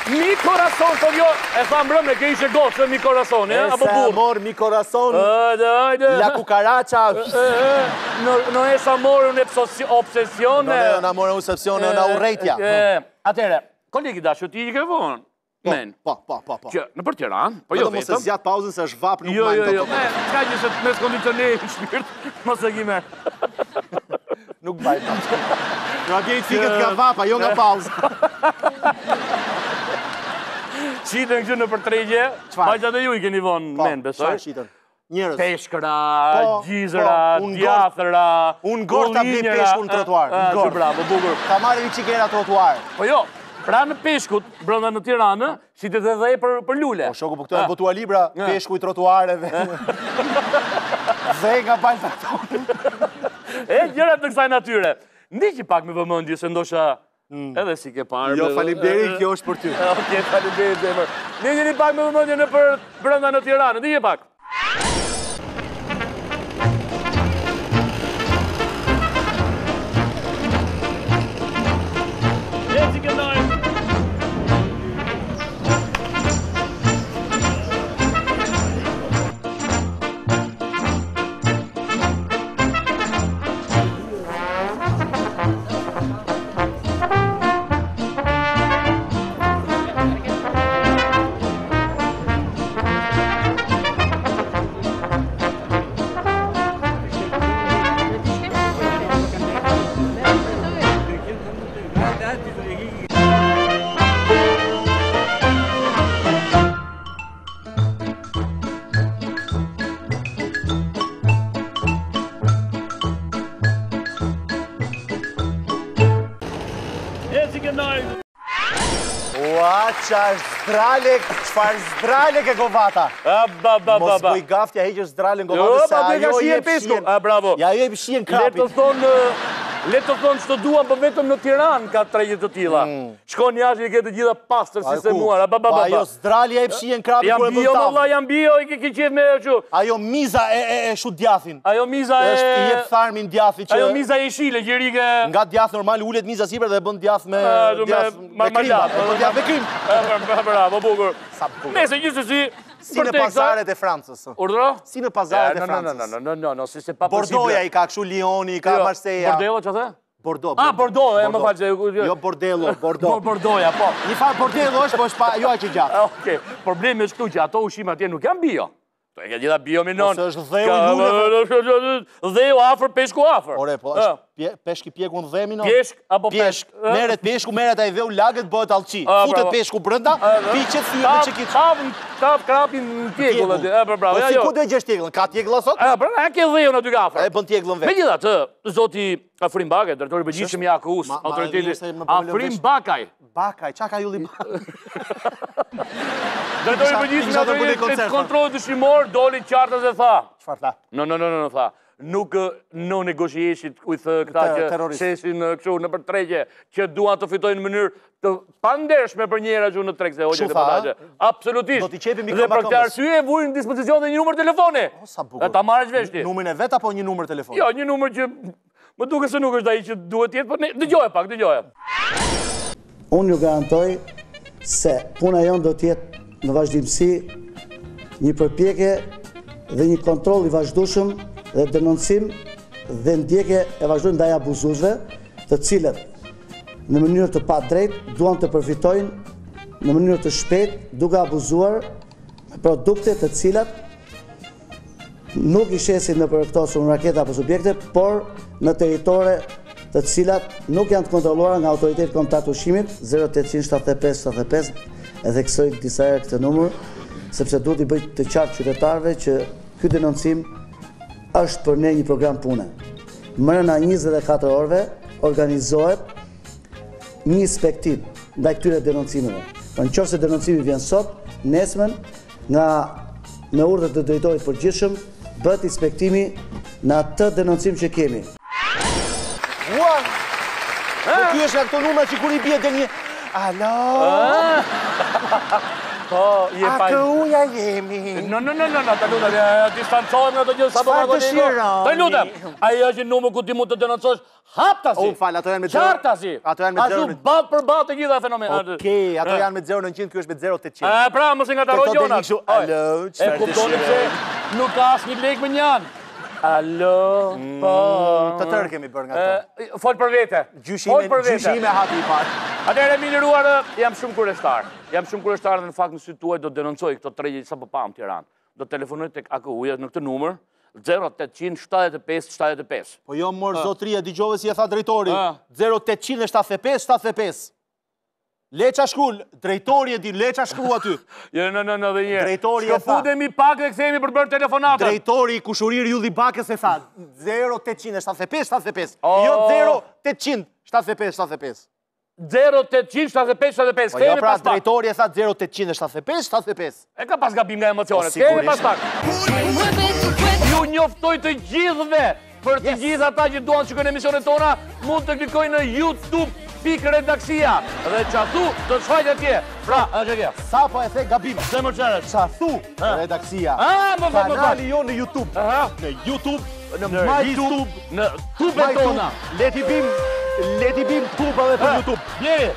Mi corazon, të jo, e tha mbrëm e ke ishe gocë, mi corazon, apo burë? Ese amor, mi corazon, la cucaracha. No es amor, un obsesione. Non è un amore, un'obsessione, una urrejtja. Atere, kolegi dashu, ti i ke vonë? Men. Po. Që, në për Tiranë, po jo vetëm. Mos e zjat pauzën se është vap nuk majnë të Jo, ka një se mes kondicioneri i shpirt, mos e kime. Nuk bajtë. Nga bjejt fikët nga vapa, jo nga pauzë. Qitën këtë në përtregje, bajtë dhe ju i keni vonë men, besoj? Qfarë qitën? Njërës. Peshkëra, gjizëra, djathëra, unë gorë të bli peshku në trotuar. Bravo, bukur. Ta marrë një qikera trotuar. Po jo, pra në peshkut, brënda në Tiranë, si të dhe për lule. Po shoku, po këto e botua libra, peshku i trotuareve. Dhe nga bajnë të tonë. Gjërat në kësaj natyre. Ndiki pak me vëmëndje, se ndosha edhe si ke parë. Jo, faleminderit, kjo është për ty. Oke, faleminderit, zemër. Ndiki pak me vëmëndje në për brënda në Tiranë. Ndiki pak. Ua, qfar zdrale ke govata. Mos bëj gaftja heqës zdrale në govata, se ajo jep shien krapit. Le të thonë që të duan, për vetëm në Tiranë ka tregje të tila. Shkon jashtë i ke të gjitha pastër si se muar. Pa ajo zdrali jep shien krapit kërë bën tavë. Jam bio, i ke qef me që. Ajo miza e shu djathin. Ajo miza e... është i jep tharmin djathi që... Ajo miza e shile, gjërike... Nga djath normal ullet miza sipër dhe bën djath me krim. Bravo, bukur. Mese, gjithësësi... Si në pazaret e Francës. Urdhro? Si në pazaret e Francës. No, si se pa possible. Bordoja i ka këshu Lioni, i ka Marseja. Bordello, që the? Bordeaux. Bordeaux, më falë që... Jo, Bordello, Bordeaux. Bordoja, po. Një farë Bordello është, po është pa, jo a që gjatë. Oke, problemi është këtu që ato ushime atje nuk janë bio. To e ka gjitha bio minon. Ose është dheu i lule. Dheu afër, peshku afër. Ore, po është peshki pjeku në dhe minon. Peshk, apo peshk. Meret peshku, meret a i dheu lagët, bëhet alqi. Futet peshku brënda, piqet thyë me që kitë. Kap krapin në tjegullë. Po si ku dhe gjesh tjegullën? Ka tjegullë asot? E ke dheu në dy gafër. E bën tjegullën vetë. Me gjitha të, zoti Afrim Bakaj, drejtori përgjithshëm i AKU-s, autoriteti Afrim Bakaj. Bakaj, qa ka julli Bakaj? Drejtori përgjithshëm i kontrollit dëshimor, doli qartës e tha. Qfar tha? No, tha. Nuk në negocieshit ku i thë këta që shesin këshu në përtregje, që duan të fitojnë në mënyrë të pandershme për njëra që në trekse hoqet e përdajgje. Absolutisht. Dhe për këtë arsye vujnë në dispozicion dhe një numër telefoni. Ta marrë që veshti. Numërin e vet apo një numër telefoni? Jo, një numër që më duke se nuk është da i që duhet jetë, për dëgjohe pak, dëgjohe. Unë ju garantoj se puna jonë do tjetë në vazhdimësi një përpjekje dhe një kontroll i vazhdueshëm dhe denoncim dhe ndjekje e vazhdueshme ndaj abuzuzve, të cilët në mënyrë të padrejtë duan të përfitojnë në mënyrë të shpejtë duke abuzuar me produkte të cilat nuk i shesin në përkëtosur në raketa apo subjekte, por në teritore të cilat nuk janë të kontrolluara nga autoritet kombëtar të ushqimit 0875-75 edhe kësoj disa herë këtë numër, sepse duhet i bëj të qartë qytetarëve që ky denoncim është për ne një program pune. Brenda 24 orëve organizohet një inspektim ndaj këtyre denoncimeve. Nëse denoncimi vjen sot, nesër me urdhër të drejtorit përgjithshëm bëhet inspektimi në atë denoncim që kemi. Ua! Ky është nga këto numra që kur i bie del një... Alo! Po, je pa... A kë uja jemi? No, të lutem, distancojmë nga të një sabë margoniko. Të lutem, ajo është një numër ku ti mund të denoncosh haptasi. Falë, ato janë me 0. Qartasi. Ato janë me 0. Ashtu bat për bat të gjitha fenomenat. Okej, ato janë me 0,900, kjo është me 0,800. Pra, mos e ngataroj Gjonat. Alo, e kuptoni se nuk ka asnjë lek më njan. Alo, po... Të tërë kemi bërë nga to. Fol për vete. Gjyshime hati i parë. Atëherë, miliruar, jam shumë kurioztar. Jam shumë kurioztar dhe në fakt në sy tuaj do denoncoj këto tregje sa po pam Tiranë. Do telefonoj tek AKU-ja në këtë numër 0800 75 75. Po jo mor zotria, dëgjove si e tha drejtori. 0800 75 75. Leqa shkrull, drejtori e di, leqa shkru aty. Jo, në, dhe njerë. Drejtori e tha. Shkëpudemi pak dhe këthemi për bërë telefonatën. Drejtori i kushurir Julli Bakës e tha, 0800 75 75. Jo 0800 75 75. 0800 75 75. Po jo pra, drejtori e tha 0800 75 75. E ka pas gabim nga emocionet. Kemi pas pak. Ju njoftoj të gjithve, për të gjithë ata që duan të shikojnë emisionet tona, mund të klikojnë në YouTube.redaksia dhe qathu do të shfajt atje. Pra, është e kja. Sa po e the gabim. Se më qërët. Qathu redaksia. Kanali jo në YouTube. Në YouTube, në MyTube, në tube tona. Leti bim tube dhe për YouTube. Bjeri.